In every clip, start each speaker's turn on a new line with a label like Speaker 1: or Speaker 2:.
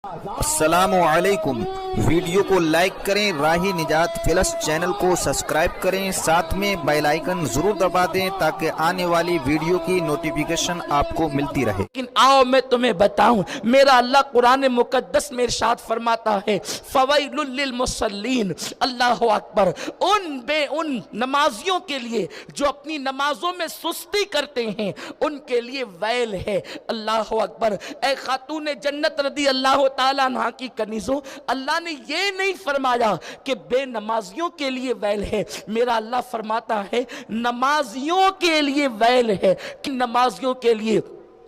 Speaker 1: السلام علیکم، ویڈیو کو لائک کریں، راہ نجات پلس چینل کو سبسکرائب کریں، ساتھ میں بیل آئیکن ضرور دبا دیں تاکہ آنے والی ویڈیو کی نوٹیفیکیشن آپ کو ملتی رہے۔
Speaker 2: لیکن آؤ میں تمہیں بتاؤں، میرا اللہ قرآن مقدس میں ارشاد فرماتا ہے فویل للمصلین، اللہ اکبر، ان نمازیوں کے لیے جو اپنی نمازوں میں سستی کرتے ہیں ان کے لیے ویل ہے۔ اللہ اکبر۔ اے خاتون جنت رضی اللہ تعالیٰ عنہ کی کنیزوں، اللہ نے یہ نہیں فرمایا کہ بے نمازیوں کے لیے ویل ہے، میرا اللہ فرماتا ہے نمازیوں کے لیے ویل ہے، کہ نمازیوں کے لیے۔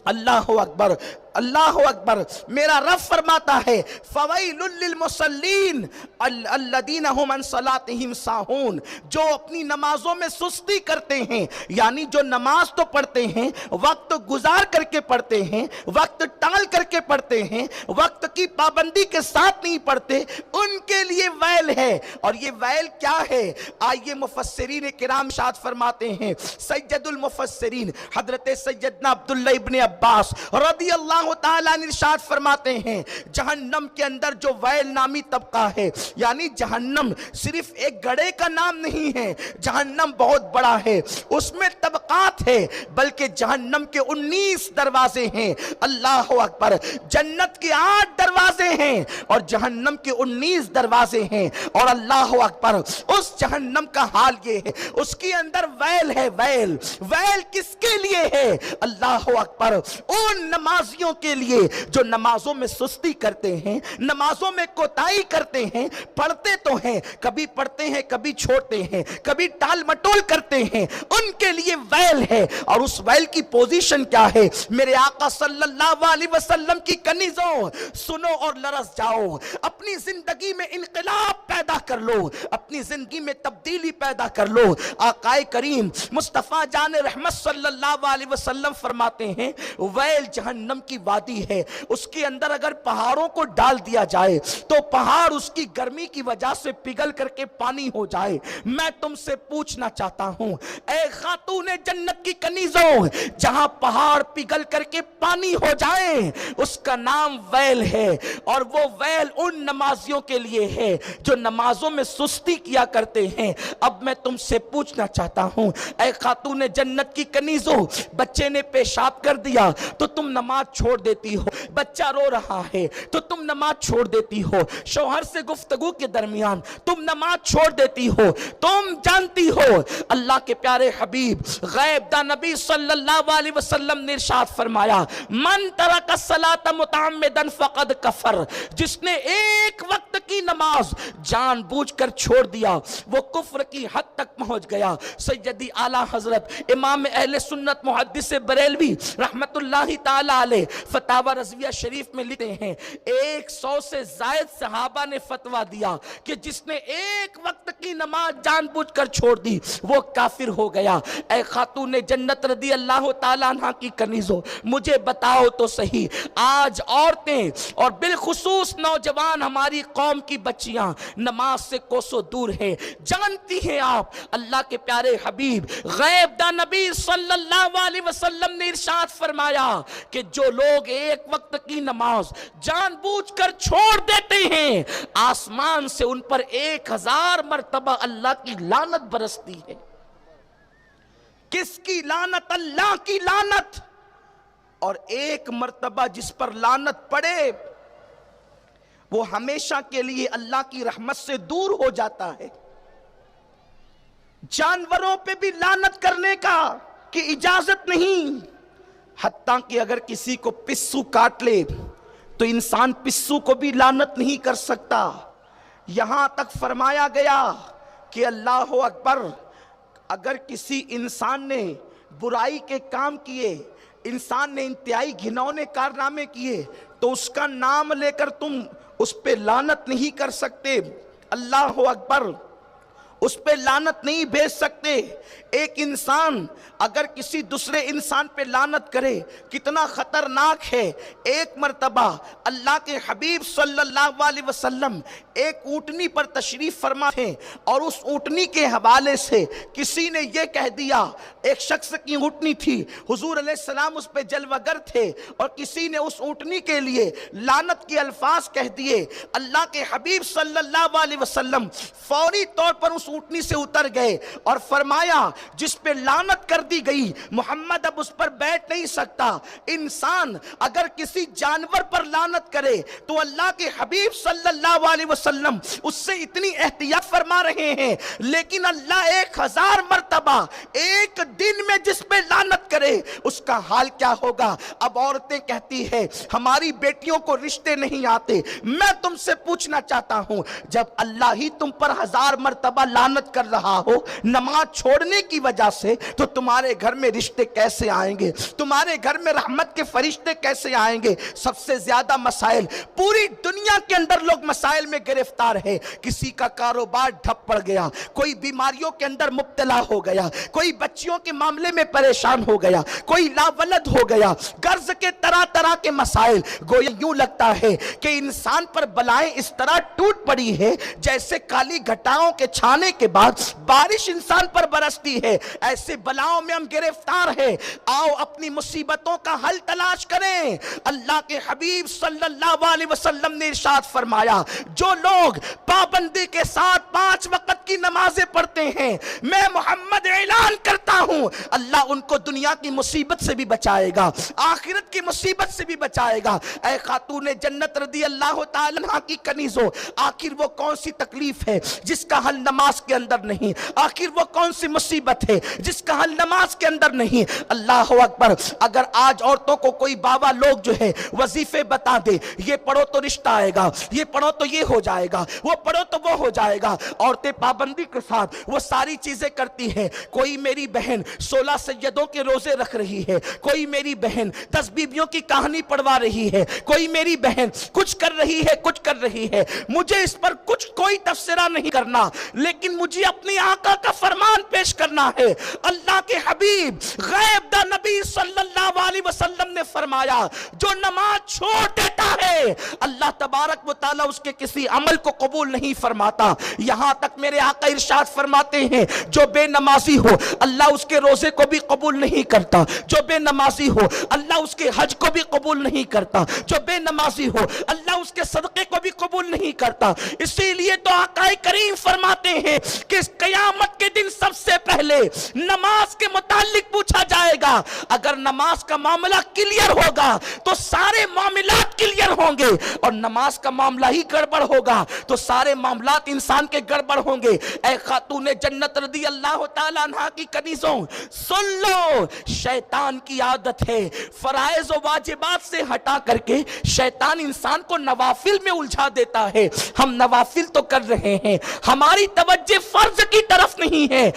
Speaker 2: اللہ اکبر، اللہ اکبر۔ میرا رب فرماتا ہے فویل للمصلین الذین هم عن صلاتهم ساہون، جو اپنی نمازوں میں سستی کرتے ہیں، یعنی جو نماز تو پڑھتے ہیں، وقت گزار کر کے پڑھتے ہیں، وقت ٹال کر کے پڑھتے ہیں، وقت کی پابندی کے ساتھ نہیں پڑھتے، ان کے لیے ویل ہے۔ اور یہ ویل کیا ہے؟ آئیے مفسرین کرام ارشاد فرماتے ہیں، سید المفسرین حضرت سیدنا عبداللہ ابن عباس رضی اللہ تعالیٰ نے ارشاد فرماتے ہیں جہنم کے اندر جو ویل نامی طبقہ ہے، یعنی جہنم صرف ایک گڑھے کا نام نہیں ہے، جہنم بہت بڑا ہے، اس میں طبقات ہے، بلکہ جہنم کے 19 دروازے ہیں۔ اللہ اکبر۔ جنت کے 8 دروازے ہیں اور جہنم کے 19 دروازے ہیں، اور اللہ اکبر، اس جہنم کا حال یہ ہے، اس کے اندر ویل ہے۔ ویل کس کے لیے ہے؟ اللہ اکبر، ان نمازیوں کے لیے جو نمازوں میں سستی کرتے ہیں، نمازوں میں کوتاہی کرتے ہیں، پڑھتے تو ہیں، کبھی پڑھتے ہیں کبھی چھوڑتے ہیں، کبھی ٹال مٹول کرتے ہیں، ان کے لیے ویل ہے۔ اور اس ویل کی پوزیشن کیا ہے؟ میرے آقا صلی اللہ علیہ وسلم کی کنیزوں سنو اور لرز جاؤ، اپنی زندگی میں انقلاب پیدا کر لو، اپنی زندگی میں تبدیلی پیدا کر لو۔ آقا کریم مصطفیٰ جان رحمت صلی اللہ علیہ وسلم فرماتے ہیں ویل جہنم کی وادی ہے، اس کے اندر اگر پہاڑوں کو ڈال دیا جائے تو پہاڑ اس کی گرمی کی وجہ سے پگھل کر کے پانی ہو جائے۔ میں تم سے پوچھنا چاہتا ہوں اے خاتون جنت کی کنیزوں، جہاں پہاڑ پگھل کر کے پانی ہو جائے اس کا نام ویل ہے، اور وہ ویل ان نمازیوں کے لیے ہے جو نمازوں میں سستی کیا کرتے ہیں۔ اب میں تم سے پوچھنا چاہتا ہوں اے خاتون جنت کی کنیزوں، بچے نے پیشاب کر دیا تو تم نماز چھوڑ دیتی ہو، بچہ رو رہا ہے تو تم نماز چھوڑ دیتی ہو، شوہر سے گفتگو کے درمیان تم نماز چھوڑ دیتی ہو۔ تم جانتی ہو اللہ کے پیارے حبیب غیب دا نبی صلی اللہ علیہ وسلم نے ارشاد فرمایا من ترک الصلاۃ متعمدا فقد کفر، جس نے ایک وقت کی نماز جان بوجھ کر چھوڑ دیا وہ کفر کی حد تک پہنچ گیا۔ سیدی اعلیٰ حضرت امام اہل سنت محدث بریلوی رحمت اللہ تعالی علیہ فتاوی رضویہ شریف میں لکھتے ہیں 100 سے زائد صحابہ نے فتویٰ دیا کہ جس نے ایک وقت کی نماز جان بوجھ کر چھوڑ دی وہ کافر ہو گیا۔ اے خاتون جنت رضی اللہ تعالیٰ عنہ کی کنیزوں، مجھے بتاؤ تو صحیح، آج عورتیں اور بالخصوص نوجوان ہماری قوم کی بچیاں نماز سے کوسوں دور ہیں۔ جانتی ہیں آپ اللہ کے پیارے حبیب غیب دا نبی صلی اللہ علیہ وسلم نے ارشاد فرمایا کہ جو لوگ ایک وقت کی نماز جان بوجھ کر چھوڑ دیتے ہیں آسمان سے ان پر 1000 مرتبہ اللہ کی لعنت برستی ہے۔ کس کی لعنت؟ اللہ کی لعنت۔ اور ایک مرتبہ جس پر لعنت پڑے وہ ہمیشہ کے لیے اللہ کی رحمت سے دور ہو جاتا ہے۔ جانوروں پہ بھی لعنت کرنے کی اجازت نہیں، حتیٰ کہ اگر کسی کو پسو کاٹ لے تو انسان پسو کو بھی لعنت نہیں کر سکتا۔ یہاں تک فرمایا گیا کہ اللہ اکبر، اگر کسی انسان نے برائی کے کام کیے، انسان نے انتہائی گھنونے کارنامے کیے تو اس کا نام لے کر تم اس پہ لعنت نہیں کر سکتے۔ اللہ اکبر۔ اس پہ لعنت نہیں بھیج سکتے۔ ایک انسان اگر کسی دوسرے انسان پہ لعنت کرے کتنا خطرناک ہے۔ ایک مرتبہ اللہ کے حبیب صلی اللہ علیہ وسلم ایک اونٹنی پر تشریف فرما تھے، اور اس اونٹنی کے حوالے سے کسی نے یہ کہہ دیا، ایک شخص کی اونٹنی تھی، حضور علیہ السلام اس پہ جلوہ گر تھے، اور کسی نے اس اونٹنی کے لیے لعنت کے الفاظ کہہ دیے۔ اللہ کے حبیب صلی اللہ علیہ وسلم فوری طور پر اس اونٹنی سے اتر گئے اور فرمایا جس پہ لعنت کر دی گئی محمد اب اس پر بیٹھ نہیں سکتا۔ انسان اگر کسی جانور پر لعنت کرے تو اللہ کے حبیب صلی اللہ علیہ وسلم اس سے اتنی احتیاط فرما رہے ہیں، لیکن اللہ 1000 مرتبہ ایک دن میں جس پہ لعنت کرے اس کا حال کیا ہوگا۔ اب عورتیں کہتی ہے ہماری بیٹیوں کو رشتے نہیں آتے۔ میں تم سے پوچھنا چاہتا ہوں، جب اللہ ہی تم پر 1000 مرتبہ لعنت کر رہا ہو نماز چھوڑنے کی وجہ سے، تو تمہارے گھر میں رشتے کیسے آئیں گے؟ تمہارے گھر میں رحمت کے فرشتے کیسے آئیں گے؟ سب سے زیادہ مسائل پوری دنیا کے اندر لوگ مسائل میں گرفتار ہے۔ کسی کا کاروبار ٹھپ پڑ گیا، کوئی بیماریوں کے اندر مبتلا ہو گیا، کوئی بچیوں کے معاملے میں پریشان ہو گیا، کوئی لاولد ہو گیا، قرض کے طرح طرح کے مسائل۔ گویا یوں لگتا ہے کہ انسان پر بلائیں اس طرح ٹوٹ پڑی ہے جیسے کالی گھٹاؤں کے چھانے کے بعد بارش انسان پر برستی ہے۔ ایسے بلاؤں میں ہم گرفتار ہیں۔ آؤ اپنی مصیبتوں کا حل تلاش کریں۔ اللہ کے حبیب صلی اللہ علیہ وسلم نے ارشاد فرمایا جو لوگ پابندی کے ساتھ 5 وقت کی نمازیں پڑھتے ہیں، میں محمد اعلان کرتا ہوں اللہ ان کو دنیا کی مصیبت سے بھی بچائے گا، آخرت کی مصیبت سے بھی بچائے گا۔ اے خاتون جنت رضی اللہ تعالیٰ عنہ کی کنیزوں، آخر وہ کون سی تکلیف ہے جس کا حل نماز کے اندر نہیں؟ آخر وہ کون سی مصیبت ہے جس کا حل نماز کے اندر نہیں؟ اللہ اکبر۔ اگر آج عورتوں کو کوئی بابا لوگ جو ہے وظیفے بتا دے، یہ پڑھو تو رشتہ آئے گا، یہ پڑھو تو یہ ہو جائے گا، وہ پڑھو تو وہ ہو جائے گا، عورتیں پابندی کے ساتھ وہ ساری چیزیں کرتی ہیں۔ کوئی میری بہن 16 سیدوں کے روزے رکھ رہی ہے، کوئی میری بہن 10 بیویوں کی کہانی پڑھوا رہی ہے، کوئی میری بہن کچھ کر رہی ہے، کچھ کر رہی ہے۔ مجھے اس پر کوئی تبصرہ نہیں کرنا، لیکن مجھے اپنی آقا کا فرمان پیش کرنا ہے۔ اللہ کے حبیب غیب دا نبی صلی اللہ علیہ وسلم نے فرمایا جو نماز چھوڑ دیتا ہے اللہ تبارک و تعالیٰ اس کے کسی عمل کو قبول نہیں فرماتا۔ یہاں تک میرے آقا ارشاد فرماتے ہیں جو بے نمازی ہو اللہ اس کے روزے کو بھی قبول نہیں کرتا، جو بے نمازی ہو اللہ اس کے حج کو بھی قبول نہیں کرتا، جو بے نمازی ہو اللہ اس کے صدقے کو بھی قبول نہیں کرتا۔ اسی لیے تو آقا کریم فرماتے ہیں کہ قیامت کے دن سب سے پہلے نماز کے متعلق پوچھا جائے گا۔ اگر نماز کا معاملہ کلیئر ہوگا تو سارے معاملات کلیئر ہوں گے، اور نماز کا معاملہ ہی گڑبڑ ہوگا تو سارے معاملات انسان کے گڑبڑ ہوں گے۔ اے خاتون جنت رضی اللہ تعالیٰ عنہ کی کنیزوں، سن لو، شیطان کی عادت ہے فرائض و واجبات سے ہٹا کر کے شیطان انسان کو نوافل میں الجھا دیتا ہے۔ ہم نوافل تو کر رہے ہیں، ہماری توجہ فرض کی طرف نہیں ہے۔